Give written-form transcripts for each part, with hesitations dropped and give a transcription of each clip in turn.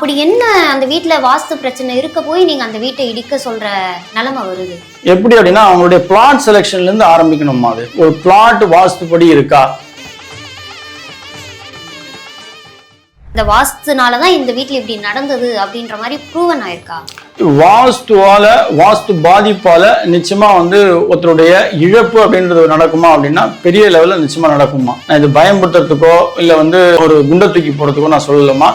அப்படி என்ன அந்த வீட்ல வாஸ்து பிரச்சனை இருக்க போய் நீங்க அந்த வீட்டை இடிக்க சொல்ற நிலைமை வருது? எப்படி அப்படின்னா அவங்களுடைய பிளாட் செலெக்ஷன்ல இருந்து ஆரம்பிக்கணுமா? அது ஒரு பிளாட் வாஸ்துபடி இருக்கா? இந்த வாஸ்துனாலதான் இந்த வீட்ல இப்படி நடந்தது அப்படின்ற மாதிரி ப்ரூவன் ஆயிருக்கா? வாஸ்து பாதிப்பால நிச்சயமா ஒருத்தருடைய இழப்பு அப்படின்றது நடக்குமா அப்படின்னா பெரிய லெவல்ல நிச்சயமா நடக்குமா. நான் இது பயன்படுத்துறதுக்கோ இல்ல ஒரு குண்டை தூக்கி போறதுக்கோ நான் சொல்லலாமா.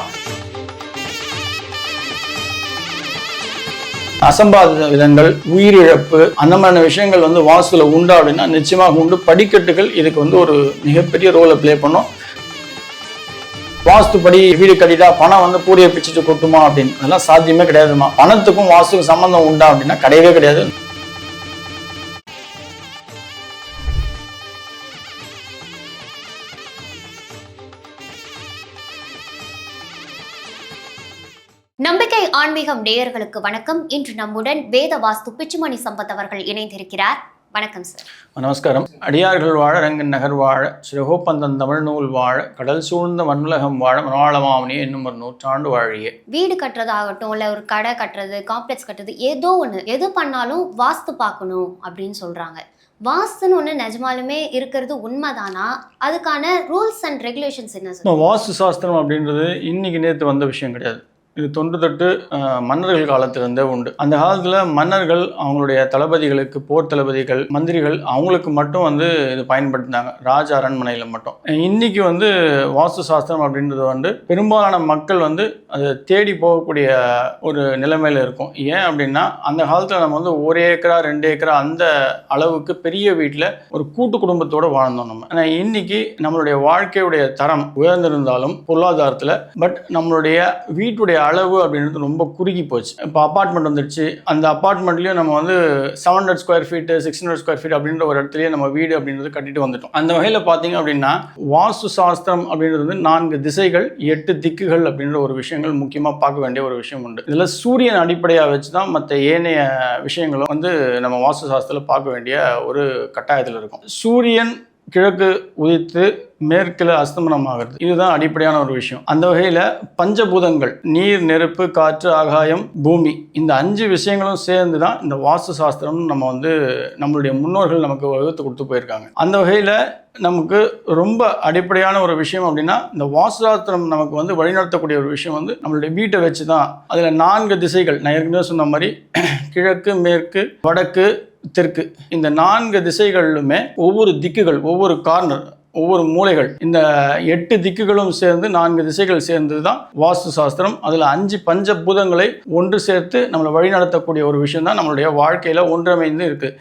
அசம்பாவித விதங்கள், உயிரிழப்பு, அந்த மாதிரியான விஷயங்கள் வாஸ்துல உண்டா அப்படின்னா நிச்சயமாக உண்டு. படிக்கட்டுகள் இதுக்கு ஒரு மிகப்பெரிய ரோலை பிளே பண்ணும். வாஸ்துப்படி வீடு கட்டிட்டா பணம் பூரிய பிச்சுட்டு கொட்டுமா அப்படின்னு அதெல்லாம் சாத்தியமே கிடையாதுமா. பணத்துக்கும் வாஸ்துக்கும் சம்பந்தம் உண்டா அப்படின்னா கிடையவே கிடையாது. நம்பிக்கை ஆன்மீகம் நேயர்களுக்கு வணக்கம். இன்று நம்முடன் வேத வாஸ்து பிச்சுமணி சம்பத் அவர்கள் இணைந்திருக்கிறார். வணக்கம் சார். நமஸ்காரம். அடியார்கள் வாழ, ரங்கன் நகர் வாழ, சிறகோப்பந்தன் தமிழ் நூல் வாழ, கடல் சூழ்ந்த மண்ணுலகம் வாழ, மனவாளமாவனி என்னும் ஒரு நூற்றாண்டு வாழியே. வீடு கட்டுறதாகட்டும் இல்ல ஒரு கடை கட்டுறது, காம்ப்ளெக்ஸ் கட்டுறது, ஏதோ ஒண்ணு எது பண்ணாலும் வாஸ்து பார்க்கணும் அப்படின்னு சொல்றாங்க. வாஸ்துன்னு ஒன்று நிஜமாலுமே இருக்கிறது உண்மைதானா? அதுக்கான ரூல்ஸ் அண்ட் ரெகுலேஷன்ஸ் என்ன சார்? வாஸ்து சாஸ்திரம் அப்படின்றது இன்னைக்கு நேற்று வந்த விஷயம் கிடையாது. இது தொன்று தொட்டு மன்னர்கள் காலத்திலிருந்தே உண்டு. அந்த காலத்தில் மன்னர்கள் அவங்களுடைய தளபதிகளுக்கு, போர் தளபதிகள், மந்திரிகள் அவங்களுக்கு மட்டும் இது பயன்படுத்தினாங்க, ராஜ அரண்மனையில் மட்டும். இன்னைக்கு வாஸ்து சாஸ்திரம் அப்படின்றது பெரும்பாலான மக்கள் அதை தேடி போகக்கூடிய ஒரு நிலைமையில் இருக்கும். ஏன் அப்படின்னா அந்த காலத்தில் நம்ம 1 ஏக்கரா 2 ஏக்கரா அந்த அளவுக்கு பெரிய வீட்டில் ஒரு கூட்டு குடும்பத்தோடு வாழ்ந்தோம் நம்ம. ஆனால் இன்னைக்கு நம்மளுடைய வாழ்க்கையுடைய தரம் உயர்ந்திருந்தாலும் பொருளாதாரத்தில், பட் நம்மளுடைய வீட்டுடைய அளவு அப்படின்றது ரொம்ப குறுகி போச்சு. இப்போ அப்பார்ட்மெண்ட் வந்துடுச்சு. அந்த அப்பார்ட்மெண்ட்லயும் நம்ம 700 ஸ்கொயர் ஃபீட் 600 ஸ்கொயர் ஃபீட் அப்படின்ற ஒரு இடத்துலயே நம்ம வீடு அப்படின்றது கட்டிட்டு வந்துட்டோம். அந்த வகையில் பார்த்தீங்க அப்படின்னா வாஸ்து சாஸ்திரம் அப்படின்றது 4 திசைகள் 8 திக்குகள் அப்படின்ற ஒரு விஷயங்கள் முக்கியமாக பார்க்க வேண்டிய ஒரு விஷயம் உண்டு. இதில் சூரியன் அடிப்படையாக வச்சு தான் மற்ற ஏனைய விஷயங்களும் நம்ம வாஸ்து சாஸ்திரத்தில் பார்க்க வேண்டிய ஒரு கட்டாயத்தில் இருக்கும். சூரியன் கிழக்கு உதித்து மேற்கில் அஸ்தமனம் ஆகிறது, இதுதான் அடிப்படையான ஒரு விஷயம். அந்த வகையில் பஞ்சபூதங்கள், நீர், நெருப்பு, காற்று, ஆகாயம், பூமி, இந்த 5 விஷயங்களும் சேர்ந்து தான் இந்த வாஸ்து சாஸ்திரம் நம்ம நம்மளுடைய முன்னோர்கள் நமக்கு வகுத்து கொடுத்து போயிருக்காங்க. அந்த வகையில் நமக்கு ரொம்ப அடிப்படையான ஒரு விஷயம் அப்படின்னா இந்த வாஸ்து சாஸ்திரம் நமக்கு வழிநடத்தக்கூடிய ஒரு விஷயம் நம்மளுடைய வீட்டை வச்சு தான். அதில் 4 திசைகள் நான் ஏற்கனவே சொன்ன மாதிரி கிழக்கு, மேற்கு, வடக்கு, தெற்கு, இந்த 4 திசைகளிலுமே ஒவ்வொரு திக்குகள், ஒவ்வொரு கார்னர், ஒவ்வொரு மூலைகள், இந்த 8 திக்குகளும் சேர்ந்து 4 திசைகள் சேர்ந்து தான் வாஸ்து சாஸ்திரம். அதில் 5 பஞ்சபூதங்களை ஒன்று சேர்த்து நம்மளை வழிநடத்தக்கூடிய ஒரு விஷயம் தான் நம்மளுடைய வாழ்க்கையில் ஒன்றமைந்து இருக்குது.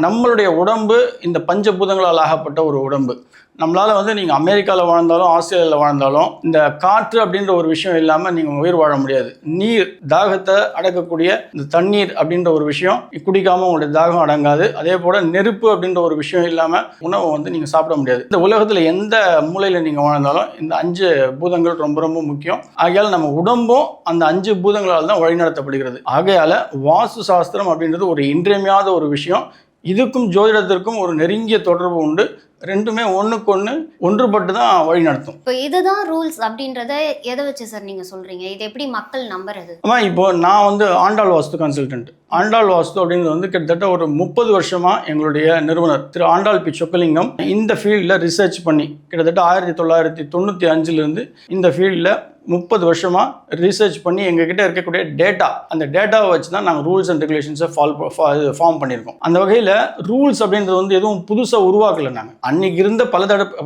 நம்மளுடைய உடம்பு இந்த பஞ்சபூதங்களால் ஆகப்பட்ட ஒரு உடம்பு. நம்மளால் நீங்கள் அமெரிக்காவில் வாழ்ந்தாலும் ஆஸ்திரேலியாவில் வாழ்ந்தாலும் இந்த காற்று அப்படின்ற ஒரு விஷயம் இல்லாமல் நீங்கள் உயிர் வாழ முடியாது. நீர், தாகத்தை அடக்கக்கூடிய இந்த தண்ணீர் அப்படின்ற ஒரு விஷயம் குடிக்காமல் உங்களுடைய தாகம் அடங்காது. அதே போல் நெருப்பு அப்படின்ற ஒரு விஷயம் இல்லாமல் உணவை நீங்கள் சாப்பிட முடியாது. இந்த உலகத்தில் எந்த மூலையில் நீங்கள் வாழ்ந்தாலும் இந்த 5 பூதங்கள் ரொம்ப ரொம்ப முக்கியம். ஆகையால் நம்ம உடம்பும் அந்த 5 பூதங்களால் தான் வழிநடத்தப்படுகிறது. ஆகையால் வாஸ்து சாஸ்திரம் அப்படின்றது ஒரு இன்றியமையாத ஒரு விஷயம். இதுக்கும் ஜோதிடத்திற்கும் ஒரு நெருங்கிய தொடர்பு உண்டு. ரெண்டுமே ஒன்றுக்கொன்று ஒன்றுபட்டு தான் வழி நடத்தும். இப்போ இதுதான் ரூல்ஸ் அப்படின்றத எதை வச்சு சார் நீங்கள் சொல்கிறீங்க? இது எப்படி மக்கள் நம்புறது? இப்போ நான் ஆண்டாள் வாஸ்து கன்சல்டன்ட். ஆண்டாள் வாஸ்து அப்படின்றது கிட்டத்தட்ட ஒரு 30 வருஷமாக எங்களுடைய நிறுவனர் திரு ஆண்டாள் பி சொக்கலிங்கம் இந்த ஃபீல்டில் ரிசர்ச் பண்ணி கிட்டத்தட்ட 1995 இந்த ஃபீல்டில் 30 வருஷமாக ரிசர்ச் பண்ணி எங்ககிட்ட இருக்கக்கூடிய டேட்டா, அந்த டேட்டாவை வச்சு தான் நாங்கள் ரூல்ஸ் அண்ட் ரெகுலேஷன்ஸை ஃபார்ம் பண்ணியிருக்கோம். அந்த வகையில் ரூல்ஸ் அப்படின்றது எதுவும் புதுசாக உருவாக்கலை. நாங்கள் அன்னைக்கு இருந்த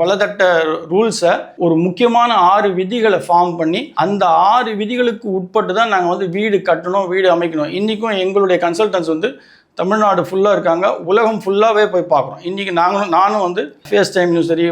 பலதட்ட ரூல்ஸை ஒரு முக்கியமான 6 விதிகளை ஃபார்ம் பண்ணி அந்த 6 விதிகளுக்கு உட்பட்டு தான் நாங்கள் வீடு கட்டணும், வீடு அமைக்கணும். இன்றைக்கும் எங்களுடைய கன்சல்டன்ஸ் தமிழ்நாடு ஃபுல்லாக இருக்காங்க, உலகம் ஃபுல்லாகவே போய் பார்க்குறோம். இன்றைக்கி நானும் ஃபேஸ் டைம்லையும் சரி,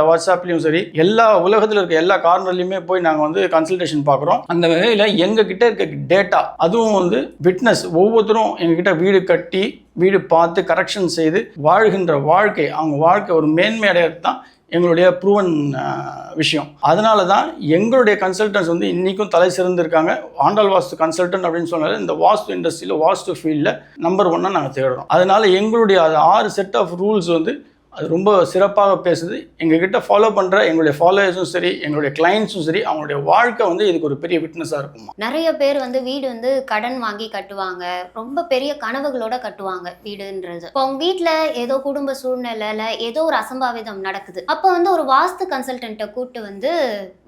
வாட்ஸ்அப்லேயும் சரி, எல்லா உலகத்தில் இருக்க எல்லா கார்னர்லையுமே போய் நாங்கள் கன்சல்டேஷன் பார்க்குறோம். அந்த வகையில் எங்ககிட்ட இருக்க டேட்டா, அதுவும் விட்னஸ், ஒவ்வொருத்தரும் எங்ககிட்ட வீடு கட்டி வீடு பார்த்து கரெக்ஷன் செய்து வாழ்கின்ற வாழ்க்கை, அவங்க வாழ்க்கை ஒரு மேன்மை அடையிறது தான் எங்களுடைய ப்ரூவன் விஷயம். அதனால தான் எங்களுடைய கன்சல்டன்ஸ் இன்றைக்கும் தலை சிறந்திருக்காங்க. ஆண்டாள் வாஸ்து கன்சல்டன்ட் அப்படின்னு சொன்னாலே இந்த வாஸ்து இண்டஸ்ட்ரியில், வாஸ்து ஃபீல்டில் நம்பர் 1 நாங்கள் தேடுறோம். அதனால எங்களுடைய 6 செட் ஆஃப் ரூல்ஸ் அது ரொம்ப சிறப்பாக பேசுது. எங்ககிட்ட ஃபாலோ பண்ணுற எங்களுடைய ஃபாலோவர்ஸும் சரி, எங்களுடைய கிளைண்ட்ஸும் சரி, அவங்களுடைய வாழ்க்கை வந்து இதுக்கு ஒரு பெரிய விட்னஸாக இருக்குமா. நிறைய பேர் வந்து வீடு வந்து கடன் வாங்கி கட்டுவாங்க, ரொம்ப பெரிய கனவுகளோட கட்டுவாங்க வீடுன்றது. இப்போ அவங்க வீட்டில் ஏதோ குடும்ப சூழ்நிலையில ஏதோ ஒரு அசம்பாவிதம் நடக்குது. அப்போ வந்து ஒரு வாஸ்து கன்சல்டன்ட்டை கூப்பிட்டு வந்து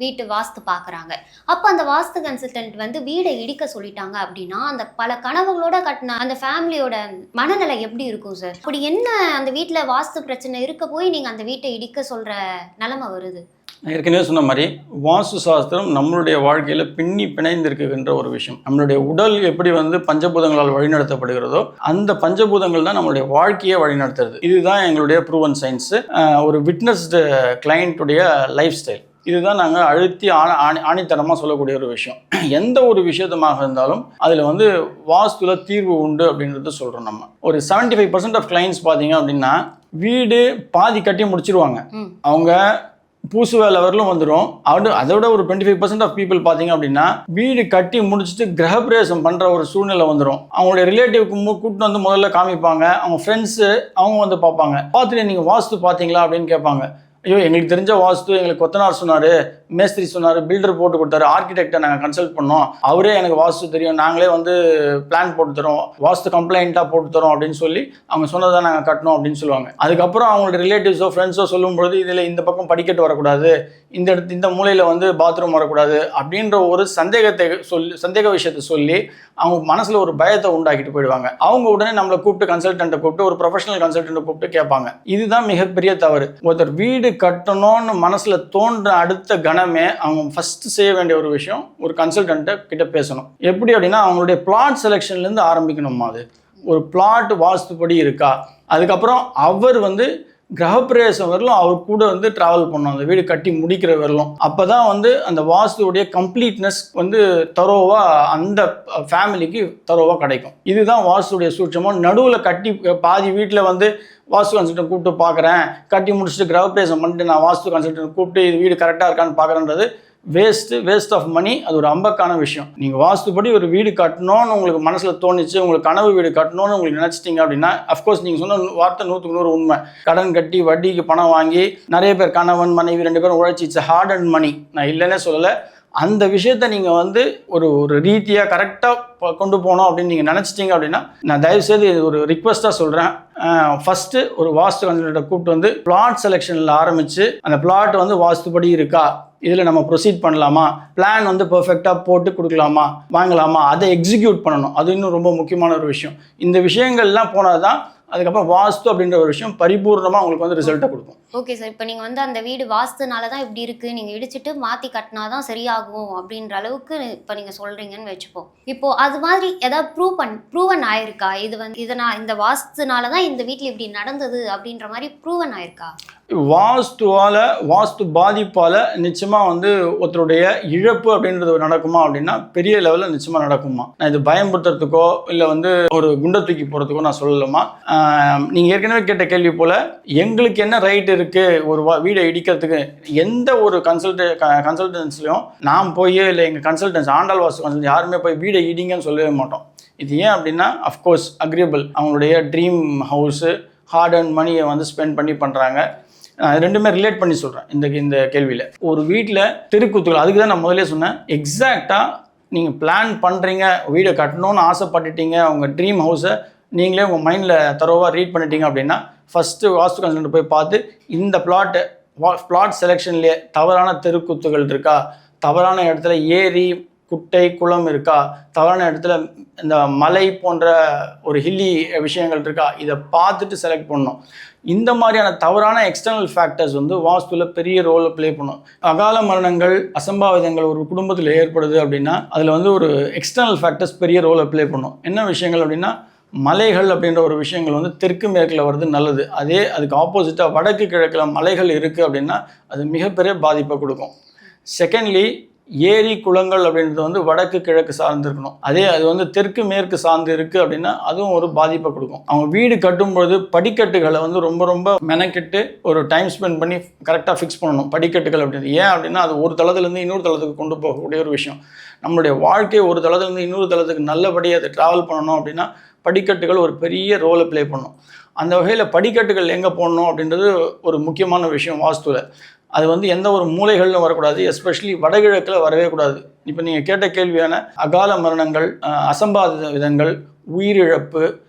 வீட்டு வாஸ்து பார்க்குறாங்க. அப்போ அந்த வாஸ்து கன்சல்டன்ட் வந்து வீடை இடிக்க சொல்லிட்டாங்க அப்படின்னா அந்த பல கனவுகளோட கட்டின அந்த ஃபேமிலியோட மனநிலை எப்படி இருக்கும் சார்? அப்படி என்ன அந்த வீட்டில் வாஸ்து பிரச்சனை இருக்க போய் நீங்கள் அந்த வீட்டை இடிக்க சொல்கிற நிலைமை வருது? நான் ஏற்கனவே சொன்ன மாதிரி வாஸ்து சாஸ்திரம் நம்மளுடைய வாழ்க்கையில் பின்னி பிணைந்திருக்குகின்ற ஒரு விஷயம். நம்மளுடைய உடல் எப்படி வந்து பஞ்சபூதங்களால் வழிநடத்தப்படுகிறதோ அந்த பஞ்சபூதங்கள் தான் நம்மளுடைய வாழ்க்கையை வழிநடத்துறது. இதுதான் எங்களுடைய ப்ரூவன் சயின்ஸு. ஒரு விட்னஸ்டு கிளைண்ட்டுடைய லைஃப் ஸ்டைல். இதுதான் நாங்கள் அழுத்தி ஆணித்தரமாக சொல்லக்கூடிய ஒரு விஷயம். எந்த ஒரு விஷயத்தமாக இருந்தாலும் அதில் வந்து வாஸ்துல தீர்வு உண்டு அப்படின்றத சொல்கிறோம். நம்ம ஒரு 75% ஆஃப் கிளைண்ட்ஸ் பார்த்தீங்க அப்படின்னா வீடு பாதி கட்டி முடிச்சிருவாங்க. அவங்க பூசு வேலை வரலும் வந்துடும். அதோட ஒரு 25% ஆஃப் பீப்புள் பார்த்தீங்க அப்படின்னா வீடு கட்டி முடிச்சுட்டு கிரகப்பிரவேசம் பண்ணுற ஒரு சூழ்நிலை வந்துடும். அவங்களுடைய ரிலேட்டிவ்க்கு கூப்பிட்டு வந்து முதல்ல காமிப்பாங்க. அவங்க ஃப்ரெண்ட்ஸு அவங்க வந்து பார்ப்பாங்க. பார்த்துட்டு நீங்கள் வாஸ்து பார்த்தீங்களா அப்படின்னு கேட்பாங்க. ஐயோ, எங்களுக்கு தெரிஞ்ச வாஸ்து எங்களுக்கு கொத்தனார் சொன்னார், மேஸ்திரி சொன்னார், பில்டர் போட்டு கொடுத்தாரு, ஆர்கிடெக்டை நாங்கள் கன்சல்ட் பண்ணோம், அவரே எனக்கு வாஸ்து தெரியும், நாங்களே வந்து பிளான் போட்டு தரோம், வாஸ்து கம்ப்ளைண்ட்டாக போட்டு தரோம் அப்படின்னு சொல்லி அவங்க சொன்னதை நாங்கள் கட்டணும் அப்படின்னு சொல்லுவாங்க. அதுக்கப்புறம் அவங்களோட ரிலேட்டிவ்ஸோ ஃப்ரெண்ட்ஸோ சொல்லும்பொழுது இதில் இந்த பக்கம் படிக்கட்டு வரக்கூடாது, இந்த மூலையில் வந்து பாத்ரூம் வரக்கூடாது அப்படின்ற ஒரு சந்தேக விஷயத்தை சொல்லி அவங்க மனசில் ஒரு பயத்தை உண்டாக்கிட்டு போயிடுவாங்க. அவங்க உடனே நம்மளை கூப்பிட்டு கன்சல்டண்ட்டை கூப்பிட்டு ஒரு ப்ரொஃபஷனல் கன்சல்டண்ட்டை கூப்பிட்டு கேட்பாங்க. இதுதான் மிகப்பெரிய தவறு. ஒருத்தர் வீடு கட்டணும்னு மனசில் தோன்ற அடுத்த கணமே அவங்க ஃபஸ்ட்டு செய்ய வேண்டிய ஒரு விஷயம் ஒரு கன்சல்டண்ட்டை கிட்ட பேசணும். எப்படி அப்படின்னா அவங்களுடைய பிளாட் செலெக்ஷன்லேருந்து ஆரம்பிக்கணுமா. அது ஒரு பிளாட் வாஸ்துப்படி இருக்கா, அதுக்கப்புறம் அவர் வந்து கிரகப்பிரவேசம் வரலும் அவர் கூட வந்து ட்ராவல் பண்ணணும், அந்த வீடு கட்டி முடிக்கிற வரலும். அப்போ தான் வந்து அந்த வாஸ்துவோடைய கம்ப்ளீட்னஸ் வந்து தரோவாக அந்த ஃபேமிலிக்கு தரோவாக கிடைக்கும். இதுதான் வாஸ்துடைய சூட்சமாக. நடுவில் கட்டி பாதி வீட்டில் வந்து வாஸ்து கன்சல்டன்ட் கூப்பிட்டு பார்க்குறேன், கட்டி முடிச்சுட்டு கிரகப்பிரவேசம் பண்ணிட்டு நான் வாஸ்து கன்சல்டன்ட் கூப்பிட்டு இது வீடு கரெக்டாக இருக்கான்னு பார்க்குறேன்றது வேஸ்ட் ஆஃப் மணி. அது ஒரு அம்பக்கான விஷயம். நீங்கள் வாஸ்துப்படி ஒரு வீடு கட்டணும்னு உங்களுக்கு மனசில் தோணிச்சு, உங்களுக்கு கனவு வீடு கட்டணும்னு உங்களுக்கு நினச்சிட்டிங்க அப்படின்னா அஃப்கோர்ஸ் நீங்கள் சொன்ன வார்த்தை 100% உண்மை. கடன் கட்டி வட்டிக்கு பணம் வாங்கி நிறைய பேர் கணவன் மனைவி 2 பேரும் உழைச்சி இட்ஸ் ஹார்ட் அண்ட் மணி, நான் இல்லைன்னே சொல்லலை. அந்த விஷயத்த நீங்கள் வந்து ஒரு ரீதியாக கரெக்டாக கொண்டு போகணும் அப்படின்னு நீங்கள் நினச்சிட்டிங்க அப்படின்னா நான் தயவுசெய்து ஒரு ரிக்வெஸ்ட்டாக சொல்கிறேன். ஃபஸ்ட்டு ஒரு வாஸ்து கன்சல்டன்ட்டை கூப்பிட்டு வந்து பிளாட் செலெக்ஷனில் ஆரம்பித்து அந்த பிளாட் வந்து வாஸ்துப்படி இருக்கா, இதில் நம்ம ப்ரொசீட் பண்ணலாமா, பிளான் வந்து பெர்ஃபெக்டாக போட்டு கொடுக்கலாமா, வாங்கலாமா, அதை எக்ஸிக்யூட் பண்ணணும். அது இன்னும் ரொம்ப முக்கியமான ஒரு விஷயம். இந்த விஷயங்கள்லாம் போனால் தான் அதுக்கப்புறம் வாஸ்து அப்படின்ற ஒரு விஷயம் பரிபூர்ணமாக உங்களுக்கு வந்து ரிசல்ட்டை கொடுக்கும். ஓகே சார், இப்போ நீங்கள் வந்து அந்த வீடு வாஸ்துனால தான் இப்படி இருக்குது, நீங்கள் இடிச்சிட்டு மாற்றி கட்டினா தான் சரியாகும் அப்படின்ற அளவுக்கு இப்போ நீங்கள் சொல்கிறீங்கன்னு வச்சுப்போம். இப்போது அது மாதிரி ஏதாவது ப்ரூவன் ஆயிருக்கா? இது வந்து இந்த வாஸ்துனால தான் இந்த வீட்டில் இப்படி நடந்தது அப்படின்ற மாதிரி ப்ரூவன் ஆயிருக்கா? வாஸ்து பாதிப்பால் நிச்சயமாக வந்து ஒருத்தருடைய இழப்பு அப்படின்றது நடக்குமா அப்படின்னா பெரிய லெவலில் நிச்சயமாக நடக்குமா. நான் இது பயன்படுத்துறதுக்கோ இல்லை வந்து ஒரு குண்டை தூக்கி போகிறதுக்கோ நான் சொல்லலாமா. நீங்கள் ஏற்கனவே கேட்ட கேள்வி போல் எங்களுக்கு என்ன ரைட் இருக்குது ஒரு வீடை இடிக்கிறதுக்கு? எந்த ஒரு கன்சல்டன்ஸ்லையும் நான் போய் இல்லை எங்கள் கன்சல்டன்ஸ் ஆண்டாள் வாஸ்து கன்சல்டன்ஸ் யாருமே போய் வீடை இடிங்கன்னு சொல்லவே மாட்டோம். இது ஏன் அப்படின்னா அஃப்கோர்ஸ் அக்ரியபிள், அவங்களுடைய ட்ரீம் ஹவுஸு ஹார்ட் அண்ட் மணியை வந்து ஸ்பெண்ட் பண்ணி பண்ணுறாங்க. ரெண்டுமே ரிலேட் பண்ணி சொல்கிறேன் இந்த கேள்வியில். ஒரு வீட்டில் தெருக்கூத்துகள், அதுக்கு தான் நான் முதலே சொன்னேன். எக்ஸாக்டாக நீங்கள் பிளான் பண்ணுறீங்க, வீடை கட்டணும்னு ஆசைப்பட்டுட்டீங்க, உங்கள் ட்ரீம் ஹவுஸை நீங்களே உங்கள் மைண்டில் தரோவாக ரீட் பண்ணிட்டீங்க அப்படின்னா ஃபஸ்ட்டு வாஸ்து கன்சல்டன்ட் போய் பார்த்து இந்த பிளாட் செலெக்ஷன்லேயே தவறான தெருக்கூத்துகள் இருக்கா, தவறான இடத்துல ஏரி குட்டை குளம் இருக்கா, தவறான இடத்துல இந்த மலை போன்ற ஒரு ஹில்லி விஷயங்கள் இருக்கா, இதை பார்த்துட்டு செலக்ட் பண்ணணும். இந்த மாதிரியான தவறான எக்ஸ்டர்னல் ஃபேக்டர்ஸ் வந்து வாஸ்துவில் பெரிய ரோலை ப்ளே பண்ணும். அகால மரணங்கள் அசம்பாவிதங்கள் ஒரு குடும்பத்தில் ஏற்படுது அப்படின்னா அதில் வந்து ஒரு எக்ஸ்டர்னல் ஃபேக்டர்ஸ் பெரிய ரோலை ப்ளே பண்ணும். என்ன விஷயங்கள் அப்படின்னா மலைகள் அப்படின்ற ஒரு விஷயங்கள் வந்து தெற்கு மேற்கில் வருது நல்லது. அதுக்கு ஆப்போசிட்டாக வடக்கு கிழக்கில் மலைகள் இருக்குது அப்படின்னா அது மிகப்பெரிய பாதிப்பை கொடுக்கும். செகண்ட்லி ஏரி குளங்கள் அப்படின்றது வந்து வடக்கு கிழக்கு சார்ந்து இருக்கணும். அதே அது வந்து தெற்கு மேற்கு சார்ந்து இருக்குது அப்படின்னா அதுவும் ஒரு பாதிப்பை கொடுக்கும். அவங்க வீடு கட்டும்பொழுது படிக்கட்டுகளை வந்து ரொம்ப ரொம்ப மெனக்கிட்டு ஒரு டைம் ஸ்பெண்ட் பண்ணி கரெக்டாக ஃபிக்ஸ் பண்ணணும் படிக்கட்டுகள் அப்படின்றது. ஏன் அப்படின்னா அது ஒரு தளத்துலேருந்து இன்னொரு தளத்துக்கு கொண்டு போகக்கூடிய ஒரு விஷயம். நம்மளுடைய வாழ்க்கையை ஒரு தளத்துலேருந்து இன்னொரு தளத்துக்கு நல்லபடியாக அதை ட்ராவல் பண்ணணும் அப்படின்னா படிக்கட்டுகள் ஒரு பெரிய ரோலை ப்ளே பண்ணும். அந்த வகையில் படிக்கட்டுகள் எங்கே போடணும் அப்படின்றது ஒரு முக்கியமான விஷயம் வாஸ்துவில். அது வந்து எந்த ஒரு மூலைகளிலும் வரக்கூடாது, எஸ்பெஷலி வடகிழக்கில் வரவே கூடாது. இப்போ நீங்கள் கேட்ட கேள்வியான அகால மரணங்கள், அசம்பாவித விதங்கள், உயிரிழப்பு,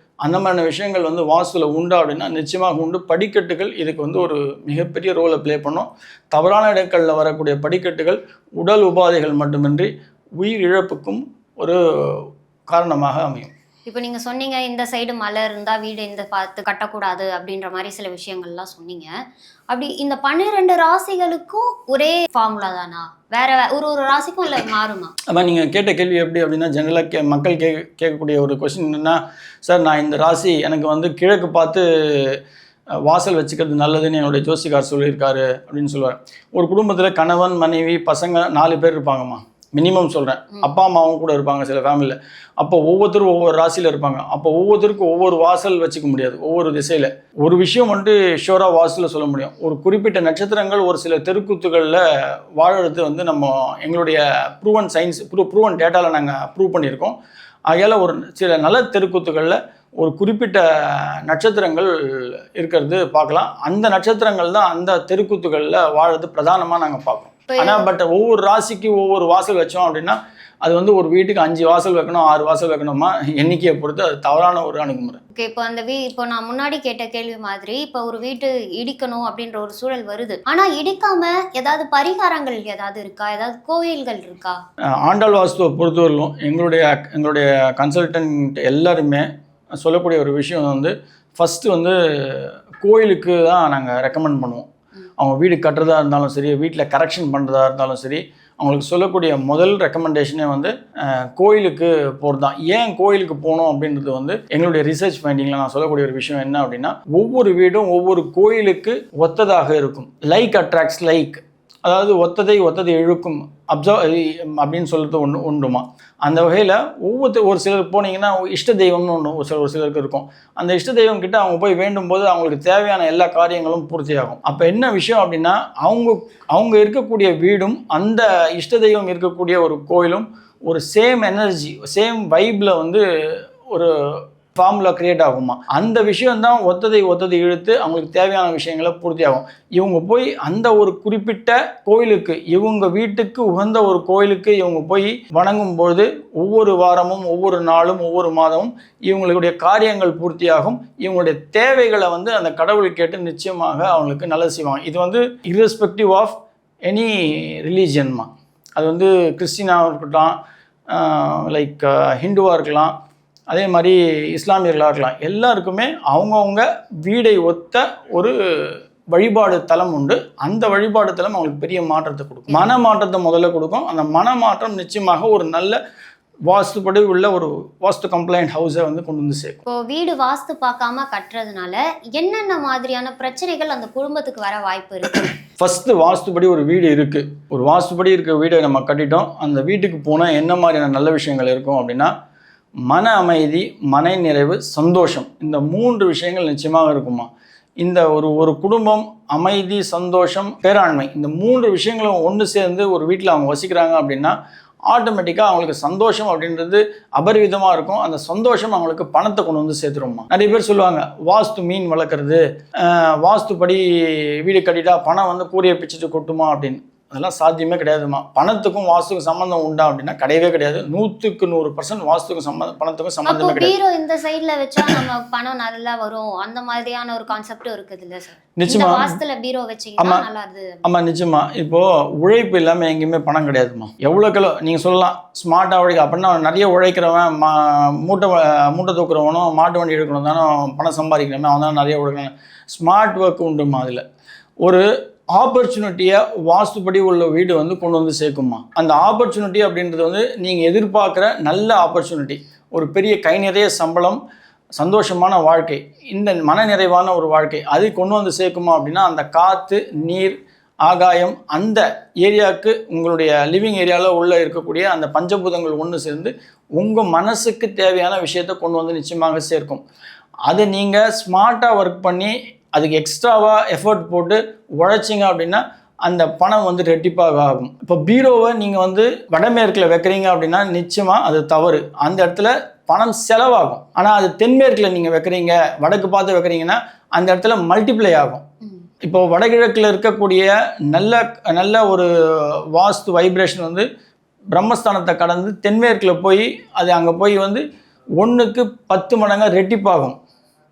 அந்த மாதிரியான விஷயங்கள் வந்து வாஸ்துவில் உண்டா அப்படின்னா நிச்சயமாக உண்டு. படிக்கட்டுகள் இதுக்கு வந்து ஒரு மிகப்பெரிய ரோலை ப்ளே பண்ணும். தவறான இடங்களில் வரக்கூடிய படிக்கட்டுகள் உடல் உபாதைகள் மட்டுமின்றி உயிர் இழப்புக்கும் ஒரு காரணமாக அமையும். இப்போ நீங்கள் சொன்னீங்க இந்த சைடு மலை இருந்தால் வீடு இந்த பார்த்து கட்டக்கூடாது அப்படின்ற மாதிரி சில விஷயங்கள்லாம் சொன்னீங்க. அப்படி இந்த 12 ராசிகளுக்கும் ஒரே ஃபார்முலா தானா, வேற ஒரு ஒரு ராசிக்கும் இல்லை மாறுமா? ஆமாம், நீங்கள் கேட்ட கேள்வி எப்படி அப்படின்னா ஜென்ரலாக மக்கள் கேட்கக்கூடிய ஒரு கொஸ்டின் என்னென்னா, சார் நான் இந்த ராசி எனக்கு வந்து கிழக்கு பார்த்து வாசல் வச்சுக்கிறது நல்லதுன்னு என்னுடைய ஜோசிகார் சொல்லியிருக்காரு அப்படின்னு சொல்லுவார். ஒரு குடும்பத்தில் கணவன் மனைவி பசங்க 4 பேர் இருப்பாங்கம்மா, மினிமம் சொல்கிறேன். அப்பா அம்மாவும் கூட இருப்பாங்க சில ஃபேமிலியில். அப்போ ஒவ்வொருத்தரும் ஒவ்வொரு ராசியில் இருப்பாங்க. அப்போ ஒவ்வொருத்தருக்கும் ஒவ்வொரு வாசல் வச்சுக்க முடியாது ஒவ்வொரு திசையில். ஒரு விஷயம் வந்து ஷோராக வாசலில் சொல்ல முடியும். ஒரு குறிப்பிட்ட நட்சத்திரங்கள் ஒரு சில தெருக்கூத்துகளில் வாழறது வந்து நம்ம எங்களுடைய ப்ரூவன் சயின்ஸ் ப்ரூவன் டேட்டாவில் நாங்கள் ப்ரூவ் பண்ணியிருக்கோம். ஆகையால் ஒரு சில நல்ல தெருக்கூத்துகளில் ஒரு குறிப்பிட்ட நட்சத்திரங்கள் இருக்கிறது பார்க்கலாம். அந்த நட்சத்திரங்கள் தான் அந்த தெருக்கூத்துகளில் வாழறது பிரதானமாக நாங்கள் பார்க்குறோம். ஆனால் பட் ஒவ்வொரு ராசிக்கு ஒவ்வொரு வாசல் வச்சோம் அப்படின்னா அது வந்து ஒரு வீட்டுக்கு 5 வாசல் வைக்கணும் 6 வாசல் வைக்கணுமா எண்ணிக்கையை பொறுத்து அது தவறான ஒரு அணுகுமுறை. ஓகே, இப்போ அந்த இப்போ நான் முன்னாடி கேட்ட கேள்வி மாதிரி இப்போ ஒரு வீட்டு இடிக்கணும் அப்படின்ற ஒரு சூழல் வருது. ஆனால் இடிக்காம ஏதாவது பரிகாரங்கள் ஏதாவது இருக்கா, ஏதாவது கோயில்கள் இருக்கா? ஆண்டாள் வாஸ்துவை பொறுத்தவரையிலும் எங்களுடைய கன்சல்டன்ட் எல்லாருமே சொல்லக்கூடிய ஒரு விஷயம் வந்து ஃபஸ்ட்டு வந்து கோயிலுக்கு தான் நாங்கள் ரெக்கமெண்ட் பண்ணுவோம். அவங்க வீடு கட்டுறதா இருந்தாலும் சரி, வீட்டில் கரெக்ஷன் பண்ணுறதா இருந்தாலும் சரி, அவங்களுக்கு சொல்லக்கூடிய முதல் ரெக்கமெண்டேஷனே வந்து கோயிலுக்கு போகிறது தான். ஏன் கோயிலுக்கு போகணும் அப்படின்றது வந்து எங்களுடைய ரிசர்ச் ஃபைண்டிங்கில் நான் சொல்லக்கூடிய ஒரு விஷயம் என்ன அப்படின்னா, ஒவ்வொரு வீடும் ஒவ்வொரு கோயிலுக்கு ஒத்ததாக இருக்கும். லைக் அட்ராக்ட்ஸ் லைக், அதாவது ஒத்ததை இழுக்கும் அப்படின்னு சொல்லிட்டு உண்டுமா. அந்த வகையில் ஒரு சிலர் போனீங்கன்னா இஷ்ட தெய்வம்னு ஒன்று ஒரு சிலருக்கு இருக்கும். அந்த இஷ்ட தெய்வம் கிட்ட அவங்க போய் வேண்டும் போது அவங்களுக்கு தேவையான எல்லா காரியங்களும் பூர்த்தியாகும். அப்போ என்ன விஷயம் அப்படின்னா அவங்க இருக்கக்கூடிய வீடும் அந்த இஷ்ட தெய்வம் இருக்கக்கூடிய ஒரு கோயிலும் ஒரு சேம் எனர்ஜி சேம் வைப்பில் வந்து ஒரு ஃபார்முலா கிரியேட் ஆகுமா. அந்த விஷயம்தான் ஒத்ததை இழுத்து அவங்களுக்கு தேவையான விஷயங்களை பூர்த்தி ஆகும். இவங்க போய் அந்த ஒரு குறிப்பிட்ட கோயிலுக்கு, இவங்க வீட்டுக்கு உகந்த ஒரு கோயிலுக்கு இவங்க போய் வணங்கும்போது ஒவ்வொரு வாரமும் ஒவ்வொரு நாளும் ஒவ்வொரு மாதமும் இவங்களுடைய காரியங்கள் பூர்த்தியாகும். இவங்களுடைய தேவைகளை வந்து அந்த கடவுள் கேட்டு நிச்சயமாக அவங்களுக்கு நல்லது செய்வாங்க. இது வந்து irrespective ஆஃப் எனி ரிலீஜியன்மா. அது வந்து கிறிஸ்டினாக இருக்கட்டும், லைக் ஹிந்துவாக இருக்கலாம், அதே மாதிரி இஸ்லாமியர்களாக இருக்கலாம். எல்லாருக்குமே அவங்கவுங்க வீடை ஒத்த ஒரு வழிபாடு தலம் உண்டு. அந்த வழிபாடு தலம் அவங்களுக்கு பெரிய மாற்றத்தை கொடுக்கும், மன மாற்றத்தை முதல்ல கொடுக்கும். அந்த மன மாற்றம் நிச்சயமாக ஒரு நல்ல வாஸ்துப்படி உள்ள ஒரு வாஸ்து கம்ப்ளைண்ட் ஹவுஸை வந்து கொண்டு வந்து சேர்க்கும். இப்போ வீடு வாஸ்து பார்க்காம கட்டுறதுனால என்னென்ன மாதிரியான பிரச்சனைகள் அந்த குடும்பத்துக்கு வர வாய்ப்பு இருக்கு? ஃபஸ்ட்டு வாஸ்துப்படி ஒரு வீடு இருக்குது, ஒரு வாஸ்துப்படி இருக்க வீடை நம்ம கட்டிட்டோம். அந்த வீட்டுக்கு போனால் என்ன மாதிரியான நல்ல விஷயங்கள் இருக்கும் அப்படின்னா, மன அமைதி, மன நிறைவு, சந்தோஷம், இந்த 3 விஷயங்கள் நிச்சயமாக இருக்குமா. இந்த ஒரு குடும்பம் அமைதி, சந்தோஷம், பேராண்மை, இந்த 3 விஷயங்களும் ஒன்று சேர்ந்து ஒரு வீட்டில் அவங்க வசிக்கிறாங்க அப்படின்னா ஆட்டோமேட்டிக்காக அவங்களுக்கு சந்தோஷம் அப்படின்றது அபரிவிதமாக இருக்கும். அந்த சந்தோஷம் அவங்களுக்கு பணத்தை கொண்டு வந்து சேர்த்துருமா. நிறைய பேர் சொல்லுவாங்க வாஸ்து மீன் வளர்க்குறது, வாஸ்துப்படி வீடு கட்டிட்டா பணம் வந்து கூரையை பிச்சுட்டு கொட்டுமா அப்படின்னு. அதெல்லாம் சாத்தியமே கிடையாதுமா. பணத்துக்கும் வாஸ்துக்கும் சம்மந்தம் உண்டா அப்படின்னா கிடையவே கிடையாது. 100% வாஸ்துக்கும் பணத்துக்கும் சம்மந்தமே கிடையாது. பீரோ இந்த சைடுல வச்சா நம்ம பணம் நல்லா வரும், அந்த மாதிரியான ஒரு கான்செப்ட் இருக்குது இல்ல சார்? நிச்சயமா வாஸ்துல பீரோ வச்சீங்கன்னா நல்லா இருக்கு. ஆமா, நிச்சயமா. இப்போ உழைப்பு இல்லாம எங்கேயுமே பணம் கிடையாதுமா. எவ்வளோக்களோ நீங்க சொல்லலாம் ஸ்மார்ட்டா உழைக்க அப்படின்னா நிறைய உழைக்கிறவன், மூட்டை தூக்குறவனும் மாட்டு வண்டி எடுக்கணும் தானே பணம் சம்பாதிக்கிறவன், அவன் தான் நிறைய உழைக்கணும். ஸ்மார்ட் ஒர்க் உண்டுமா. அதில் ஒரு ஆப்பர்ச்சுனிட்டியை வாஸ்துப்படி உள்ள வீடு வந்து கொண்டு வந்து சேர்க்குமா. அந்த ஆப்பர்ச்சுனிட்டி அப்படின்றது வந்து நீங்கள் எதிர்பார்க்குற நல்ல ஆப்பர்ச்சுனிட்டி, ஒரு பெரிய கை நிறைய சம்பளம், சந்தோஷமான வாழ்க்கை, இந்த மன நிறைவான ஒரு வாழ்க்கை, அது கொண்டு வந்து சேர்க்குமா அப்படின்னா அந்த காற்று, நீர், ஆகாயம், அந்த ஏரியாவுக்கு உங்களுடைய லிவிங் ஏரியாவில் உள்ள இருக்கக்கூடிய அந்த பஞ்சபூதங்கள் ஒன்று சேர்ந்து உங்கள் மனசுக்கு தேவையான விஷயத்தை கொண்டு வந்து நிச்சயமாக சேர்க்கும். அதை நீங்கள் ஸ்மார்ட்டாக ஒர்க் பண்ணி அதுக்கு எக்ஸ்ட்ராவாக எஃபர்ட் போட்டு உழைச்சிங்க அப்படின்னா அந்த பணம் வந்து ரெட்டிப்பாக ஆகும். இப்போ பீரோவை நீங்கள் வந்து வடமேற்கில் வைக்கிறீங்க அப்படின்னா நிச்சயமாக அது தவறு. அந்த இடத்துல பணம் செலவாகும். ஆனால் அது தென்மேற்கில் நீங்கள் வைக்கிறீங்க, வடக்கு பார்த்து வைக்கிறீங்கன்னா அந்த இடத்துல மல்டிப்ளை ஆகும். இப்போ வடகிழக்கில் இருக்கக்கூடிய நல்ல ஒரு வாஸ்து வைப்ரேஷன் வந்து பிரம்மஸ்தானத்தை கடந்து தென்மேற்கில் போய் அது அங்கே போய் வந்து 1க்கு 10 மடங்காக ரெட்டிப்பாகும்.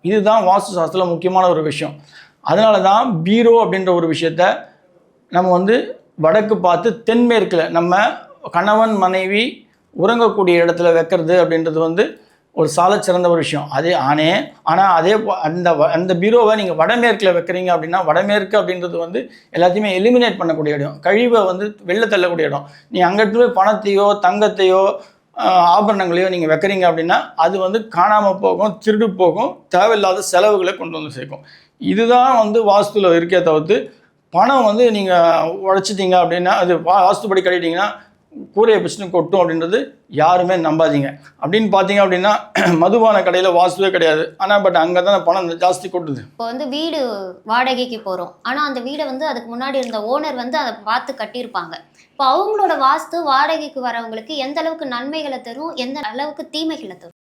இதுதான் வாஸ்து சாஸ்திரத்தில் முக்கியமான ஒரு விஷயம். அதனால தான் பீரோ அப்படின்ற ஒரு விஷயத்த நம்ம வந்து வடக்கு பார்த்து தென்மேற்கில் நம்ம கணவன் மனைவி உறங்கக்கூடிய இடத்துல வைக்கிறது அப்படின்றது வந்து ஒரு சாலச்சிறந்த ஒரு விஷயம். ஆனால் அந்த பீரோவை நீங்கள் வடமேற்கில் வைக்கிறீங்க அப்படின்னா வடமேற்கு அப்படின்றது வந்து எல்லாத்தையுமே எலிமினேட் பண்ணக்கூடிய இடம், கழிவை வந்து வெளில தள்ளக்கூடிய இடம். நீ அங்கே போய் பணத்தையோ தங்கத்தையோ ஆபரணங்களையோ நீங்கள் வைக்கிறீங்க அப்படின்னா அது வந்து காணாமல் போகும், திருடு போகும், தேவையில்லாத செலவுகளை கொண்டு வந்து சேர்க்கும். இதுதான் வந்து வாஸ்துவில் இருக்கே தவிர்த்து பணம் வந்து நீங்கள் உழைச்சிட்டிங்க அப்படின்னா அது வாஸ்துப்படி கட்டிட்டிங்கன்னா கூரையை பிச்சுன்னு கொட்டும் அப்படின்றது யாருமே நம்பாதீங்க. அப்படின்னு பார்த்தீங்க அப்படின்னா மதுபான கடையில் வாஸ்துவே கிடையாது, ஆனால் பட் அங்கே தான் பணம் ஜாஸ்தி கொட்டுது. இப்போ வந்து வீடு வாடகைக்கு போகிறோம், ஆனால் அந்த வீடை வந்து அதுக்கு முன்னாடி இருந்த ஓனர் வந்து அதை பார்த்து கட்டியிருப்பாங்க. இப்போ அவங்களோட வாஸ்து வாடகைக்கு வரவங்களுக்கு எந்த அளவுக்கு நன்மைகளை தரும், எந்த அளவுக்கு தீமைகளை தரும்?